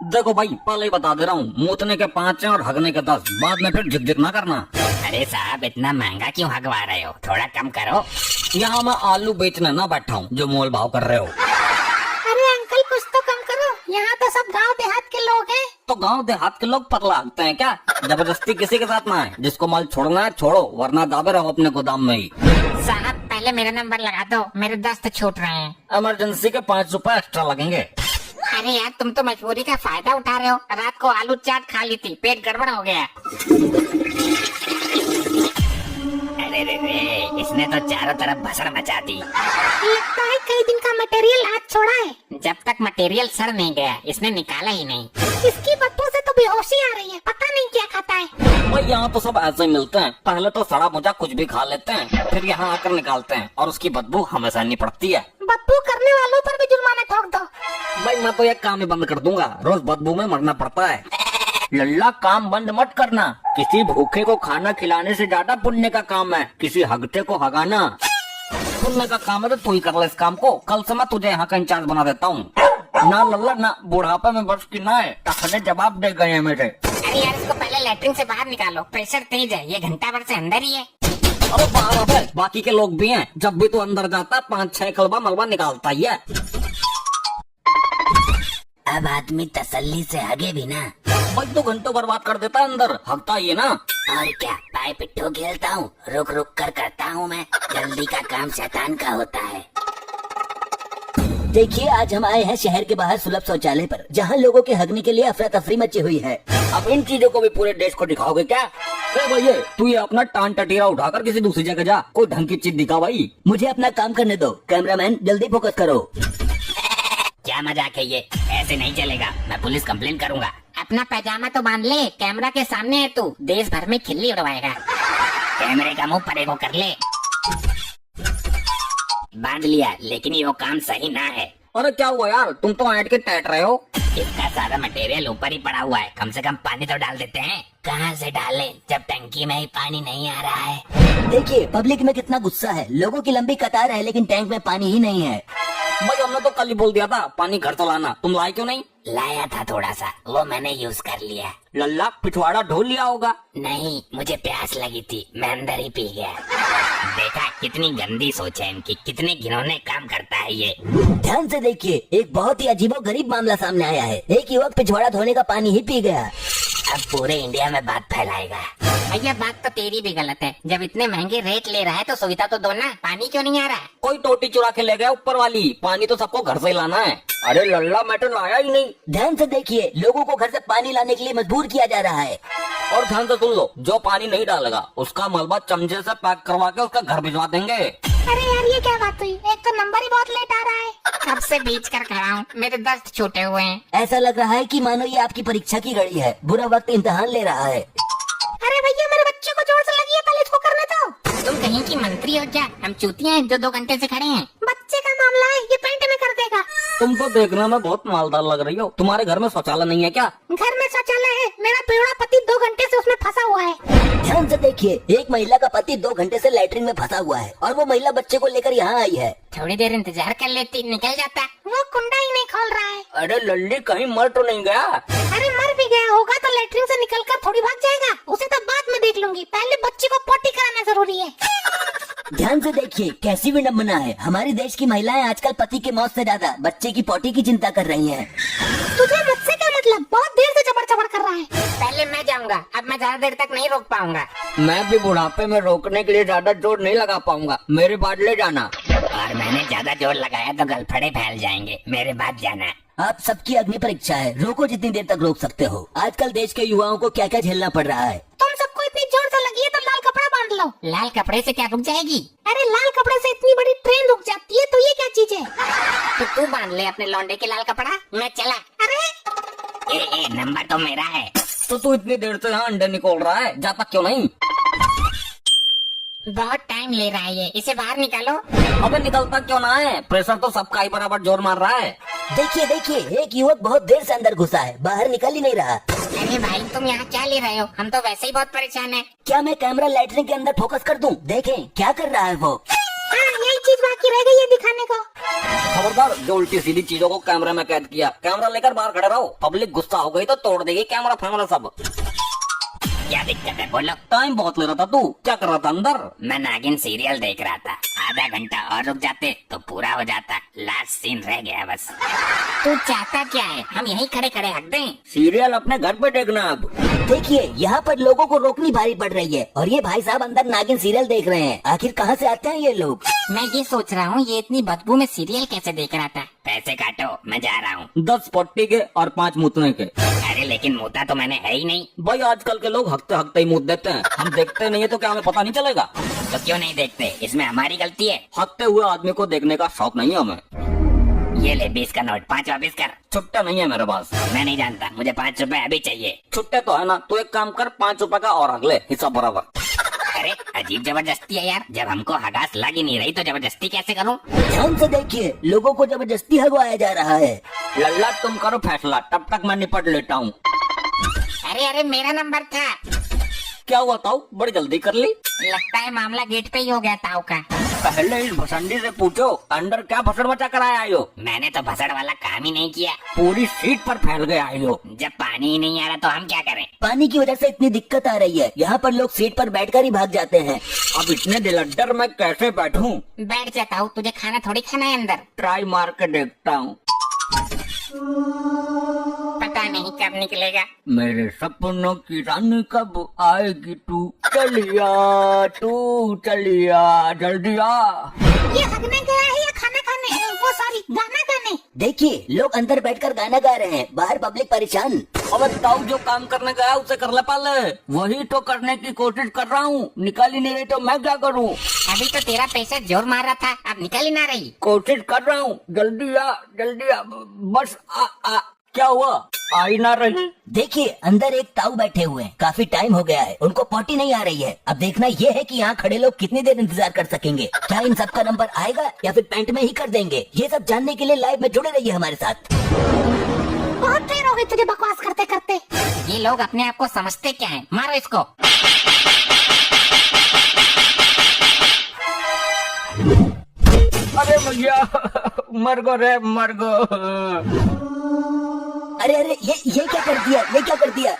देखो भाई, पहले ही बता दे रहा हूँ, मूतने के 5 हैं और हगने के 10। बाद में फिर झिक ना करना। अरे साहब, इतना महंगा क्यों हगवा रहे हो? थोड़ा कम करो। यहाँ मैं आलू बेचने ना बैठा हूँ जो मोल भाव कर रहे हो। अरे अंकल, कुछ तो कम करो, यहाँ तो सब गांव देहात के लोग हैं। तो गांव देहात के लोग पगला हकते हैं क्या? जबरदस्ती किसी के साथ ना है। जिसको माल छोड़ना है छोड़ो, वरना दाबे रहो अपने गोदाम में ही। साहब, पहले मेरा नंबर लगा दो, मेरे दस्त छूट रहे हैं। इमरजेंसी के 5 रुपए एक्स्ट्रा लगेंगे। अरे यार, तुम तो मजबूरी का फायदा उठा रहे हो। रात को आलू चाट खा ली थी, पेट गड़बड़ हो गया। अरे रे रे, इसने तो चारों तरफ भसड़ मचा दी। लगता है कई दिन का मटेरियल हाथ छोड़ा है। जब तक मटेरियल सड़ नहीं गया, इसने निकाला ही नहीं। इसकी बदबू से तो बेहोशी आ रही है, पता नहीं क्या खाता है। भाई यहाँ तो सब ऐसे ही मिलते हैं। पहले तो सड़ा मुझा कुछ भी खा लेते हैं, फिर यहाँ आकर निकालते हैं और उसकी बदबू हमें सहनी पड़ती है। बदबू करने वालों पर भी जुर्माना ठोक दो। भाई मैं तो ये काम ही बंद कर दूंगा, रोज बदबू में मरना पड़ता है। लल्ला, काम बंद मत करना। किसी भूखे को खाना खिलाने से ज्यादा पुण्य का काम है किसी हगते को हगाना। पुण्य का काम है तो तू ही कर ले इस काम को। कल से मैं तुझे यहाँ का इंचार्ज बना देता हूँ। ना लल्ला ना, बुढ़ापे में बस की ना है, टखने जवाब दे गए हैं मेरे। अरे यार, इसको पहले लैट्रिन से बाहर निकालो, प्रेशर तेज है, ये घंटा भर से अंदर ही है। अरे बाप रे, बाकी के लोग भी हैं। जब भी तू अंदर जाता 5-6 कलबा मलबा निकालता ही है। अब आदमी तसल्ली से हगे भी ना। भाई 2 घंटों बर्बाद कर देता है अंदर, हगता ही है ना। और क्या, पाए पिट्ठू खेलता हूँ, रुक रुक कर करता हूँ मैं। जल्दी का काम शैतान का होता है। देखिए, आज हम आए हैं शहर के बाहर सुलभ शौचालय पर, जहाँ लोगों के हगने के लिए अफरा तफरी मची हुई है। अब इन चीजों को भी पूरे देश को दिखाओगे क्या? भैया, तू ये अपना टान टटीरा उठाकर किसी दूसरी जगह जा, कोई ढंग की चीज दिखा भाई। मुझे अपना काम करने दो। कैमरामैन, जल्दी फोकस करो। क्या मजाक है ये? ऐसे नहीं चलेगा, मैं पुलिस कंप्लेन करूंगा। अपना पैजामा तो बांध ले, कैमरा के सामने है तू, देश भर में खिल्ली उड़वाएगा। कैमरे का मुंह परे को कर ले। बांध लिया, लेकिन ये वो काम सही ना है। अरे क्या हुआ यार, तुम तो ऐट के टैट रहे हो। इसका सारा मटेरियल ऊपर ही पड़ा हुआ है, कम से कम पानी तो डाल देते हैं। कहाँ से डालें जब टंकी में ही पानी नहीं आ रहा है? देखिए, पब्लिक में कितना गुस्सा है। लोगों की लंबी कतार है, लेकिन टैंक में पानी ही नहीं है। भाई हमने तो कल ही बोल दिया था पानी घर से लाना, तुम लाए क्यों नहीं? लाया था थोड़ा सा, वो मैंने यूज कर लिया। लल्ला, पिछवाड़ा ढोल लिया होगा। नहीं, मुझे प्यास लगी थी, मैं अंदर ही पी गया। देखा, कितनी गंदी सोच है इनकी, कितने घिनौने काम करता है ये। ध्यान से देखिए, एक बहुत ही अजीबो गरीब मामला सामने आया है। एक युवक पिछवाड़ा धोने का पानी ही पी गया। अब पूरे इंडिया में बात फैलाएगा। भैया, बात तो तेरी भी गलत है। जब इतने महंगे रेट ले रहा है तो सुविधा तो दो ना। पानी क्यों नहीं आ रहा? कोई टोटी चुरा के ले गया ऊपर वाली। पानी तो सबको घर से ही लाना है। अरे लल्ला, मैं तो लाया ही नहीं। ध्यान से देखिए, लोगों को घर से पानी लाने के लिए मजबूर किया जा रहा है। और ध्यान से सुन लो, जो पानी नहीं डालेगा उसका मलबा चमचे से पैक करवा के उसका घर भिजवा देंगे। अरे यार, ये क्या बात हुई? एक तो नंबर ही बहुत लेट आ रहा है। कब से बीच कर खड़ा हूँ, मेरे दस्त छूटे हुए हैं। ऐसा लग रहा है कि मानो ये आपकी परीक्षा की घड़ी है। बुरा वक्त इम्तिहान ले रहा है। अरे भैया, मेरे बच्चे को जोर से लगी है, पहले इसको करने दो। तुम कहीं की मंत्री हो क्या? हम चूतिया हैं जो 2 घंटे से खड़े हैं। बच्चे का मामला है, ये पेंट में कर देगा। तुम तो देखने में बहुत मालदार लग रही हो। तुम्हारे घर में शौचालय नहीं है क्या? घर में शौचालय है, मेरा बेवड़ा पति 2 घंटे से उसमें फंसा हुआ है। ध्यान से देखिए, एक महिला का पति 2 घंटे से लैट्रिन में फंसा हुआ है और वो महिला बच्चे को लेकर यहाँ आई है। थोड़ी देर इंतजार कर लेती, निकल जाता। वो कुंडा ही नहीं खोल रहा है। अरे लल्ली, कहीं मर तो नहीं गया? अरे मर भी गया होगा तो लैट्रिन से निकलकर थोड़ी भाग जाएगा। उसे तो बाद में देख लूंगी, पहले बच्चे को पोटी कराना जरूरी है। ध्यान से देखिए, कैसी विडम्बना है। हमारे देश की महिलाएं आजकल पति की मौत से ज्यादा बच्चे की पोटी की चिंता कर रही हैं। तुझे मुझसे क्या मतलब? बहुत देर से चबड़ चबड़ कर रहा है। पहले मैं जाऊंगा, अब मैं ज्यादा देर तक नहीं रोक पाऊंगा। मैं भी बुढ़ापे में रोकने के लिए ज्यादा जोर नहीं लगा पाऊंगा। मेरे बाद ले जाना। और मैंने ज्यादा जोर लगाया तो गलफड़े फैल जाएंगे। मेरे बाद जाना। आप सबकी अग्नि परीक्षा है, रोको जितनी देर तक रोक सकते हो। आजकल देश के युवाओं को क्या क्या झेलना पड़ रहा है। तुम सबको इतनी जोर से लगी है तो लाल कपड़ा बांध लो। लाल कपड़े से क्या रुक जाएगी? अरे लाल कपड़े से इतनी बड़ी ट्रेन रुक जाती है, तो ये क्या चीज है? तो तू बांध ले अपने लौंडे के लाल कपड़ा, मैं चला। अरे नंबर तो मेरा है। तो तू इतनी देर से यहाँ अंडे निकोल रहा है, जाता क्यों नहीं? बहुत टाइम ले रहा है ये, इसे बाहर निकालो। अबे निकलता क्यों ना है? प्रेशर तो सबका ही बराबर जोर मार रहा है। देखिए देखिए, एक युवक बहुत देर से अंदर घुसा है, बाहर निकल ही नहीं रहा। अरे भाई, तुम यहाँ क्या ले रहे हो? हम तो वैसे ही बहुत परेशान हैं। क्या मैं कैमरा लैट्रिन के अंदर फोकस कर दूं? देखें क्या कर रहा है वो। हाँ, यही चीज बाकी रह गई है दिखाने को। खबरदार, जो उल्टी सीधी चीजों को कैमरे में कैद किया, कैमरा लेकर बाहर खड़े रहो। पब्लिक गुस्सा हो गई तो तोड़ देगी कैमरा फैमरा सब। क्या दिक्कत है बोलो। टाइम बहुत ले रहा था तू, क्या कर रहा था अंदर? मैं नागिन सीरियल देख रहा था, आधा घंटा और रुक जाते तो पूरा हो जाता, लास्ट सीन रह गया बस। तू चाहता क्या है, हम यहीं खड़े खड़े हक दें? सीरियल अपने घर पे देखना अब। देखिए यहाँ पर लोगों को रोकनी भारी पड़ रही है और ये भाई साहब अंदर नागिन सीरियल देख रहे हैं। आखिर कहाँ से आते हैं ये लोग? मैं ये सोच रहा हूँ ये इतनी बदबू में सीरियल कैसे देख रहा था। पैसे काटो, मैं जा रहा हूँ। 10 पट्टी के और 5 मुतने के। अरे लेकिन मुता तो मैंने है ही नहीं। भाई आजकल के लोग हकते हकते ही मुत देते हैं, हम देखते नहीं है तो क्या हमें पता नहीं चलेगा? तो क्यों नहीं देखते, इसमें हमारी गलती है? हकते हुए आदमी को देखने का शौक नहीं है हमें। ये ले 20 का नोट, 5 वापिस कर। छुट्टा नहीं है मेरे पास। मैं नहीं जानता, मुझे 5 रुपए अभी चाहिए। छुट्टे तो है ना, तो एक काम कर, 5 रुपए का और अगले हिस्सा बराबर। अरे अजीब जबरदस्ती है यार, जब हमको हगास लग ही नहीं रही तो जबरदस्ती कैसे करूं? ध्यान से देखिए, लोगों को जबरदस्ती हगवाया जा रहा है। लल्ला तुम करो फैसला, तब तक मैं निपट लेता हूँ। अरे अरे मेरा नंबर था। क्या हुआ ताऊ, बड़ी जल्दी कर ली? लगता है मामला गेट पे ही हो गया ताऊ का। पहले इस भसंडी से पूछो अंदर क्या भसड़ मचा कर आए हो। मैंने तो भसड़ वाला काम ही नहीं किया। पूरी सीट पर फैल गए आए हो। जब पानी ही नहीं आ रहा तो हम क्या करें? पानी की वजह से इतनी दिक्कत आ रही है, यहाँ पर लोग सीट पर बैठकर ही भाग जाते हैं। अब इतने दिलड्डर मैं कैसे बैठूं? बैठ जाता हूँ, तुझे खाना थोड़ी खाना है अंदर। ट्राई मार के देखता हूँ। पता नहीं कब निकलेगा। मेरे सपनों की रानी कब आएगी तू, चलिया तू चलिया जल्दी आ। ये हगने गया है या खाना खाने, वो सॉरी गाना गाने। देखिए लोग अंदर बैठकर गाना गा रहे हैं, बाहर पब्लिक परेशान। अब ताऊ जो काम करने गया उसे कर ले पहले। वही तो करने की कोशिश कर रहा हूँ, निकाल ही नहीं रही तो मैं क्या करूँ? अभी तो तेरा पैसा जोर मार रहा था, अब निकल ही ना रही। कोशिश कर रहा हूँ, जल्दी आ जल्दी आ, बस आ। क्या हुआ, आ ही ना रही? देखिए अंदर एक ताऊ बैठे हुए हैं, काफी टाइम हो गया है, उनको पॉटी नहीं आ रही है। अब देखना ये है कि यहाँ खड़े लोग कितनी देर इंतजार कर सकेंगे। क्या इन सबका नंबर आएगा या फिर पेंट में ही कर देंगे? ये सब जानने के लिए लाइव में जुड़े रहिए हमारे साथ। बहुत देर हो गई तुझे बकवास करते करते। ये लोग अपने आप को समझते क्या है? मारो इसको। अरे भैया मर गो रे मर गो। अरे ये क्या कर दिया, ये क्या कर दिया?